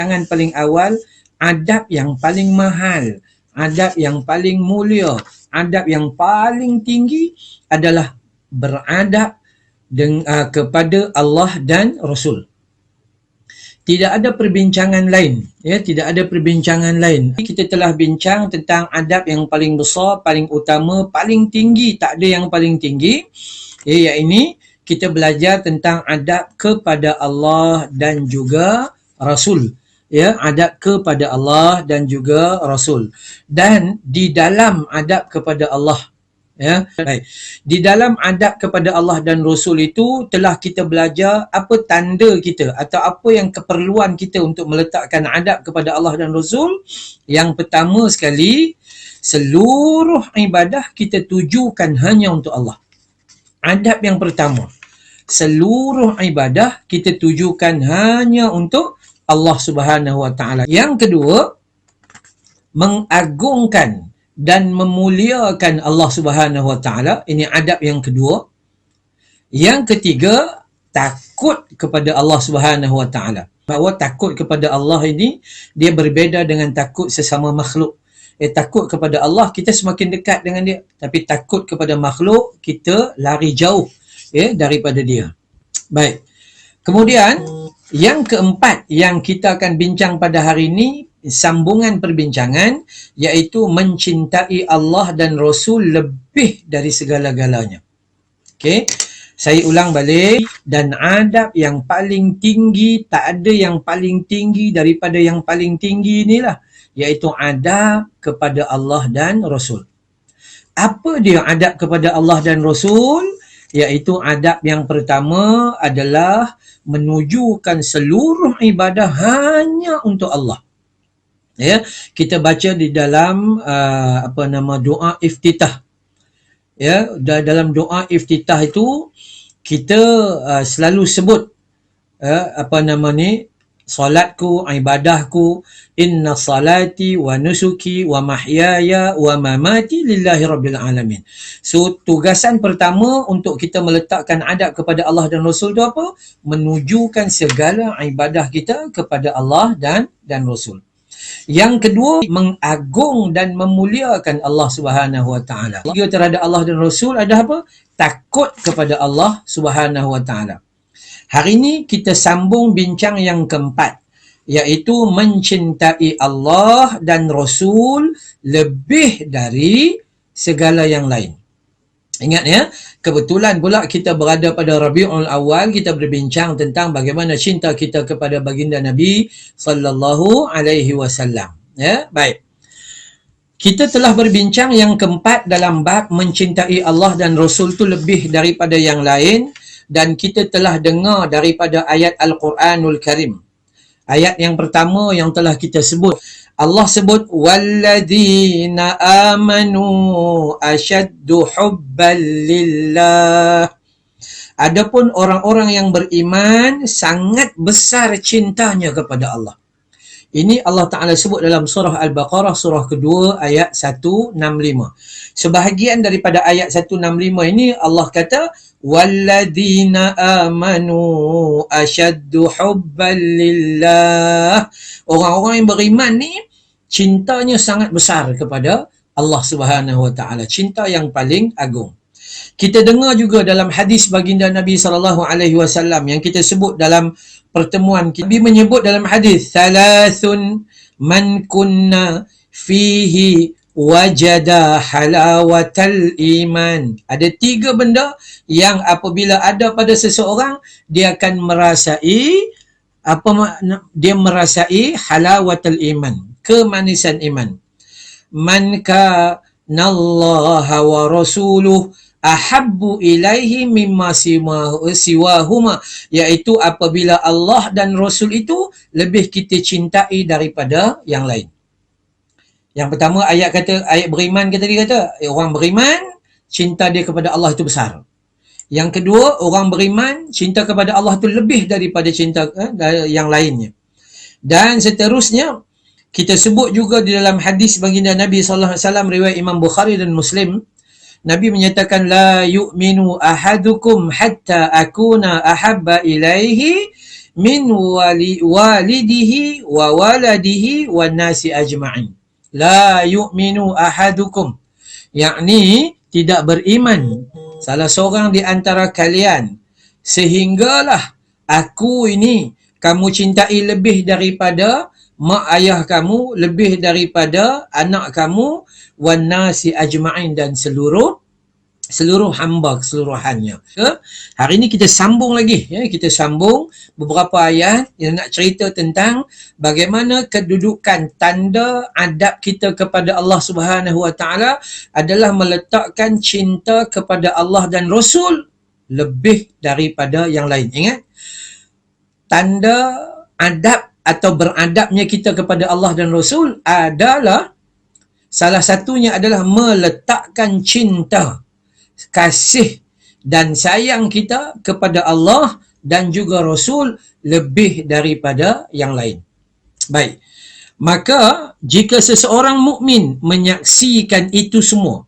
Jangan paling awal, adab yang paling mahal, adab yang paling mulia, adab yang paling tinggi adalah beradab kepada Allah dan Rasul. Tidak ada perbincangan lain, ya, tidak ada perbincangan lain. Kita telah bincang tentang adab yang paling besar, paling utama, paling tinggi, tak ada yang paling tinggi. Ya, ini kita belajar tentang adab kepada Allah dan juga Rasul. Ya, adab kepada Allah dan juga Rasul. Dan di dalam adab kepada Allah, ya, baik. Di dalam adab kepada Allah dan Rasul itu telah kita belajar apa tanda kita atau apa yang keperluan kita untuk meletakkan adab kepada Allah dan Rasul. Yang pertama sekali, seluruh ibadah kita tujukan hanya untuk Allah. Adab yang pertama, seluruh ibadah kita tujukan hanya untuk Allah Subhanahu Wa Taala. Yang kedua, mengagungkan dan memuliakan Allah Subhanahu Wa Taala. Ini adab yang kedua. Yang ketiga, takut kepada Allah Subhanahu Wa Taala. Bahawa takut kepada Allah ini dia berbeza dengan takut sesama makhluk. Takut kepada Allah kita semakin dekat dengan dia, tapi takut kepada makhluk kita lari jauh daripada dia. Baik. Kemudian yang keempat yang kita akan bincang pada hari ini, sambungan perbincangan, iaitu mencintai Allah dan Rasul lebih dari segala-galanya. Okey, saya ulang balik. Dan adab yang paling tinggi, tak ada yang paling tinggi daripada yang paling tinggi inilah, iaitu adab kepada Allah dan Rasul. Apa dia adab kepada Allah dan Rasul? Iaitu adab yang pertama adalah menunjukkan seluruh ibadah hanya untuk Allah. Ya, kita baca di dalam doa iftitah. Ya, dalam doa iftitah itu kita selalu sebut salatku, ibadahku, inna salati wa nusuki wa mahyaya wa mamati lillahi rabbil alamin. So, tugasan pertama untuk kita meletakkan adab kepada Allah dan Rasul itu apa? Menunjukkan segala ibadah kita kepada Allah dan Rasul. Yang kedua, mengagung dan memuliakan Allah Subhanahu Wa Taala. Tiga terhadap Allah dan Rasul ada apa? Takut kepada Allah Subhanahu Wa Taala. Hari ini kita sambung bincang yang keempat, iaitu mencintai Allah dan Rasul lebih dari segala yang lain. Ingat ya, kebetulan pula kita berada pada Rabiul Awal, kita berbincang tentang bagaimana cinta kita kepada baginda Nabi sallallahu alaihi wasallam. Ya, baik. Kita telah berbincang yang keempat dalam bab mencintai Allah dan Rasul itu lebih daripada yang lain. Dan kita telah dengar daripada ayat Al-Quranul Karim. Ayat yang pertama yang telah kita sebut. Allah sebut, وَالَّذِينَ آمَنُوا أَشَدُّ حُبًّا لِلَّهِ. Adapun orang-orang yang beriman sangat besar cintanya kepada Allah. Ini Allah Ta'ala sebut dalam surah Al-Baqarah, surah kedua, ayat 165. Sebahagian daripada ayat 165 ini Allah kata, وَالَّذِينَ آمَنُوا أَشَدُّ حُبًّا لِلَّهِ. Orang-orang yang beriman ni cintanya sangat besar kepada Allah Subhanahu Wa Taala, cinta yang paling agung. Kita dengar juga dalam hadis baginda Nabi SAW yang kita sebut dalam pertemuan. Nabi menyebut dalam hadis, thalathun man kunna fihi wajada halawatal iman. Ada tiga benda yang apabila ada pada seseorang, dia akan merasai halawatal iman, kemanisan iman. Man kanallaha wa rasuluh ahabbu ilaihi mimma siwahuma, iaitu apabila Allah dan Rasul itu lebih kita cintai daripada yang lain. Yang pertama ayat beriman kita kata orang beriman cinta dia kepada Allah itu besar. Yang kedua, orang beriman cinta kepada Allah itu lebih daripada cinta yang lainnya. Dan seterusnya kita sebut juga di dalam hadis baginda Nabi sallallahu alaihi wasallam riwayat Imam Bukhari dan Muslim, Nabi menyatakan, la yu'minu ahadukum hatta akuna ahabba ilaihi min walidihi wa waladihi wan nasi ajma'in. La yu'minu ahadukum, yakni tidak beriman salah seorang di antara kalian sehinggalah aku ini kamu cintai lebih daripada mak ayah kamu, lebih daripada anak kamu, wan nasi ajma'in, dan seluruh hamba keseluruhannya. Hari ini kita sambung lagi, ya, kita sambung beberapa ayat yang nak cerita tentang bagaimana kedudukan tanda adab kita kepada Allah Subhanahu Wa Taala adalah meletakkan cinta kepada Allah dan Rasul lebih daripada yang lain. Ingat, tanda adab atau beradabnya kita kepada Allah dan Rasul adalah salah satunya adalah meletakkan cinta, kasih dan sayang kita kepada Allah dan juga Rasul lebih daripada yang lain. Baik, maka jika seseorang mukmin menyaksikan itu semua,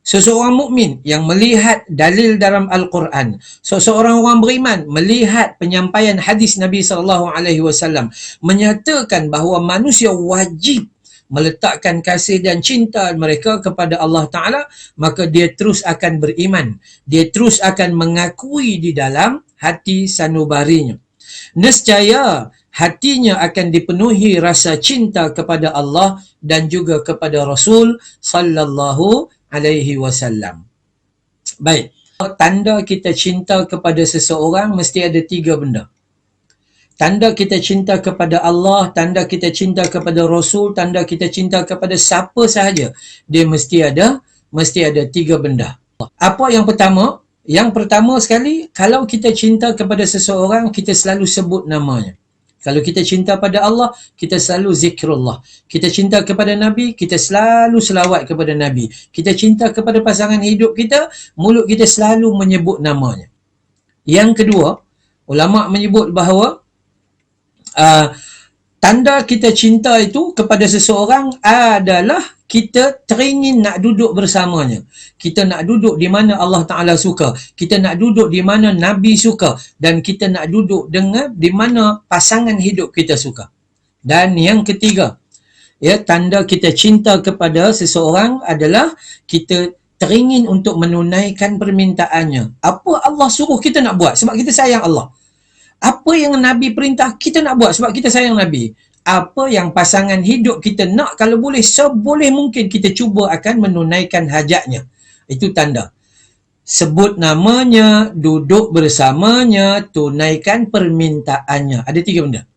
seseorang mukmin yang melihat dalil dalam Al-Quran, seseorang orang beriman melihat penyampaian hadis Nabi SAW menyatakan bahawa manusia wajib meletakkan kasih dan cinta mereka kepada Allah Ta'ala, maka dia terus akan beriman. Dia terus akan mengakui di dalam hati sanubarinya. Nescaya hatinya akan dipenuhi rasa cinta kepada Allah dan juga kepada Rasul sallallahu alaihi wasallam. Baik, tanda kita cinta kepada seseorang mesti ada 3 benda. Tanda kita cinta kepada Allah, tanda kita cinta kepada Rasul, tanda kita cinta kepada siapa sahaja, dia mesti ada 3 benda. Apa yang pertama? Yang pertama sekali, kalau kita cinta kepada seseorang, kita selalu sebut namanya. Kalau kita cinta pada Allah, kita selalu zikrullah. Kita cinta kepada Nabi, kita selalu selawat kepada Nabi. Kita cinta kepada pasangan hidup kita, mulut kita selalu menyebut namanya. Yang kedua, ulama menyebut bahawa tanda kita cinta itu kepada seseorang adalah kita teringin nak duduk bersamanya. Kita nak duduk di mana Allah Ta'ala suka. Kita nak duduk di mana Nabi suka. Dan kita nak duduk dengan di mana pasangan hidup kita suka. Dan yang ketiga, ya, tanda kita cinta kepada seseorang adalah kita teringin untuk menunaikan permintaannya. Apa Allah suruh kita nak buat sebab kita sayang Allah. Apa yang Nabi perintah kita nak buat sebab kita sayang Nabi. Apa yang pasangan hidup kita nak, kalau boleh seboleh mungkin kita cuba akan menunaikan hajatnya. Itu tanda. Sebut namanya, duduk bersamanya, tunaikan permintaannya. Ada 3 benda.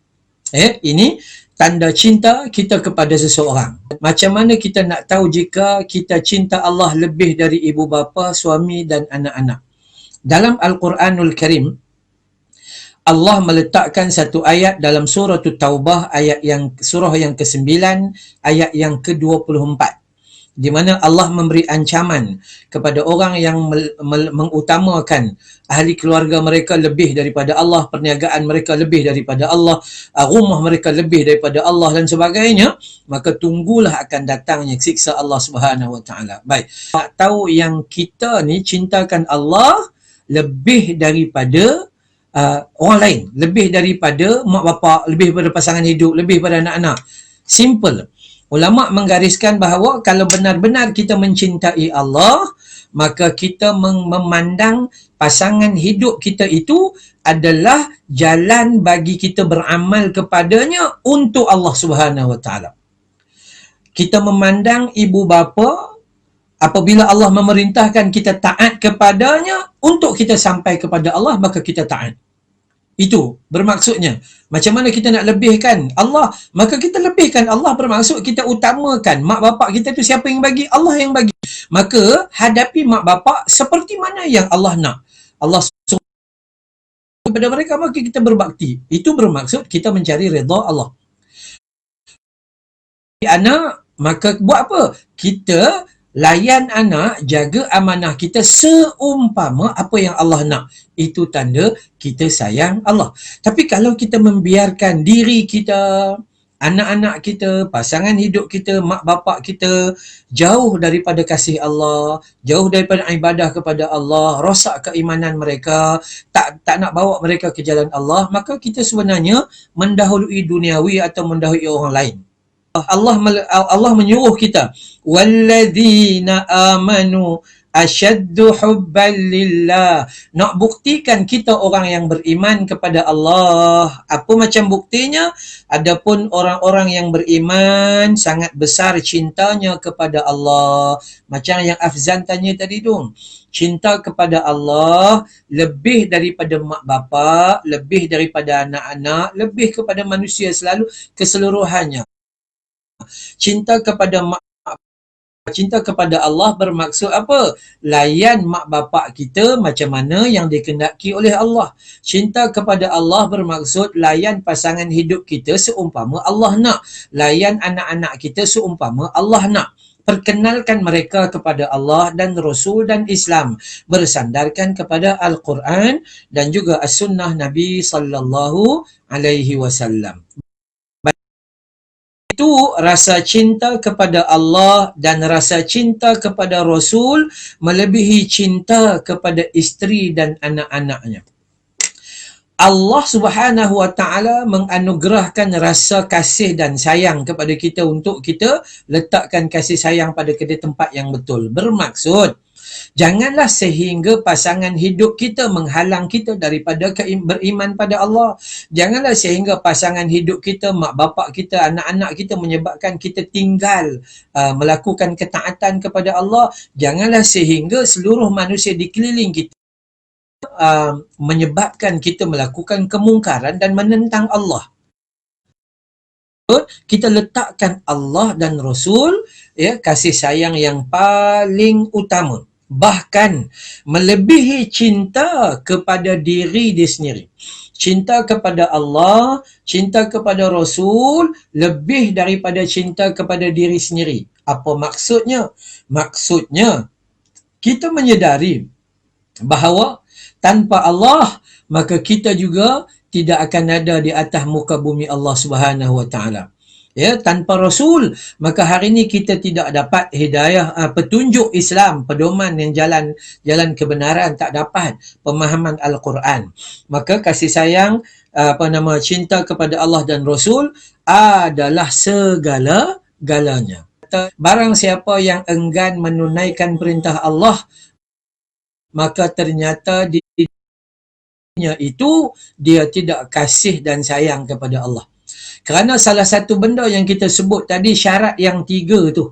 Ini tanda cinta kita kepada seseorang. Macam mana kita nak tahu jika kita cinta Allah lebih dari ibu bapa, suami dan anak-anak? Dalam Al-Quranul Karim, Allah meletakkan satu ayat dalam surah Taubah, surah yang ke-9, ayat yang ke-24, di mana Allah memberi ancaman kepada orang yang mengutamakan ahli keluarga mereka lebih daripada Allah, perniagaan mereka lebih daripada Allah, rumah mereka lebih daripada Allah dan sebagainya, maka tunggulah akan datangnya siksa Allah Subhanahu Wa Taala. Baik, tahu yang kita ni cintakan Allah lebih daripada orang lain, lebih daripada mak bapak, lebih daripada pasangan hidup, lebih daripada anak-anak. Simple. Ulama menggariskan bahawa kalau benar-benar kita mencintai Allah, maka kita memandang pasangan hidup kita itu adalah jalan bagi kita beramal kepadanya untuk Allah Subhanahu Wa Taala. Kita memandang ibu bapa, apabila Allah memerintahkan kita taat kepadanya untuk kita sampai kepada Allah, maka kita taat. Itu bermaksudnya. Macam mana kita nak lebihkan Allah, maka kita lebihkan Allah, bermaksud kita utamakan mak bapak kita tu siapa yang bagi? Allah yang bagi. Maka hadapi mak bapak seperti mana yang Allah nak. Allah suruh kepada mereka, maka kita berbakti. Itu bermaksud kita mencari redha Allah. Anak, maka buat apa? Kita layan anak, jaga amanah kita seumpama apa yang Allah nak. Itu tanda kita sayang Allah. Tapi kalau kita membiarkan diri kita, anak-anak kita, pasangan hidup kita, mak bapak kita jauh daripada kasih Allah, jauh daripada ibadah kepada Allah, rosak keimanan mereka, tak nak bawa mereka ke jalan Allah, maka kita sebenarnya mendahului duniawi atau mendahului orang lain. Allah menyuruh kita, walladzina amanu asyaddu hubban lillah. Nak buktikan kita orang yang beriman kepada Allah. Apa macam buktinya? Adapun orang-orang yang beriman sangat besar cintanya kepada Allah. Macam yang Afzan tanya tadi tu. Cinta kepada Allah lebih daripada mak bapak, lebih daripada anak-anak, lebih kepada manusia selalu keseluruhannya. Cinta kepada Allah bermaksud apa? Layan mak bapak kita macam mana yang dikehendaki oleh Allah. Cinta kepada Allah bermaksud layan pasangan hidup kita seumpama Allah nak. Layan anak-anak kita seumpama Allah nak. Perkenalkan mereka kepada Allah dan Rasul dan Islam, bersandarkan kepada Al-Quran dan juga As-Sunnah Nabi sallallahu alaihi wasallam. Itu rasa cinta kepada Allah dan rasa cinta kepada Rasul melebihi cinta kepada isteri dan anak-anaknya. Allah Subhanahu Wa Taala menganugerahkan rasa kasih dan sayang kepada kita untuk kita letakkan kasih sayang pada tempat yang betul. Bermaksud, janganlah sehingga pasangan hidup kita menghalang kita daripada beriman pada Allah. Janganlah sehingga pasangan hidup kita, mak bapak kita, anak-anak kita menyebabkan kita tinggal melakukan ketaatan kepada Allah. Janganlah sehingga seluruh manusia di keliling kita menyebabkan kita melakukan kemungkaran dan menentang Allah. Kita letakkan Allah dan Rasul, ya, kasih sayang yang paling utama. Bahkan melebihi cinta kepada diri dia sendiri. Cinta kepada Allah, cinta kepada Rasul lebih daripada cinta kepada diri sendiri. Apa maksudnya? Maksudnya kita menyedari bahawa tanpa Allah maka kita juga tidak akan ada di atas muka bumi Allah Subhanahu Wa Taala. Ya, tanpa Rasul maka hari ini kita tidak dapat hidayah, petunjuk Islam, pedoman yang jalan kebenaran, tak dapat pemahaman Al-Quran. Maka kasih sayang, cinta kepada Allah dan Rasul adalah segala-galanya. Barang siapa yang enggan menunaikan perintah Allah, maka ternyata dirinya itu dia tidak kasih dan sayang kepada Allah. Kerana salah satu benda yang kita sebut tadi, syarat yang 3 tu,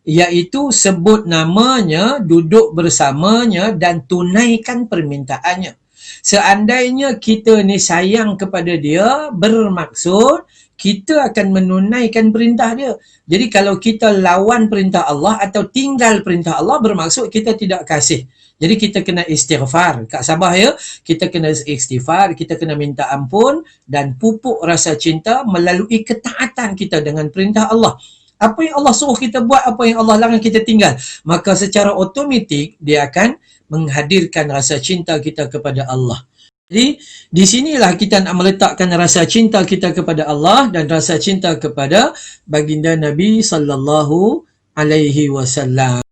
iaitu sebut namanya, duduk bersamanya dan tunaikan permintaannya. Seandainya kita ni sayang kepada dia, bermaksud kita akan menunaikan perintah dia. Jadi kalau kita lawan perintah Allah atau tinggal perintah Allah, bermaksud kita tidak kasih. Jadi kita kena istighfar. Kak Sabah, ya, kita kena istighfar, kita kena minta ampun dan pupuk rasa cinta melalui ketaatan kita dengan perintah Allah. Apa yang Allah suruh kita buat, apa yang Allah larang kita tinggal, maka secara automatik dia akan menghadirkan rasa cinta kita kepada Allah. Jadi di sinilah kita nak meletakkan rasa cinta kita kepada Allah dan rasa cinta kepada baginda Nabi sallallahu alaihi wasallam.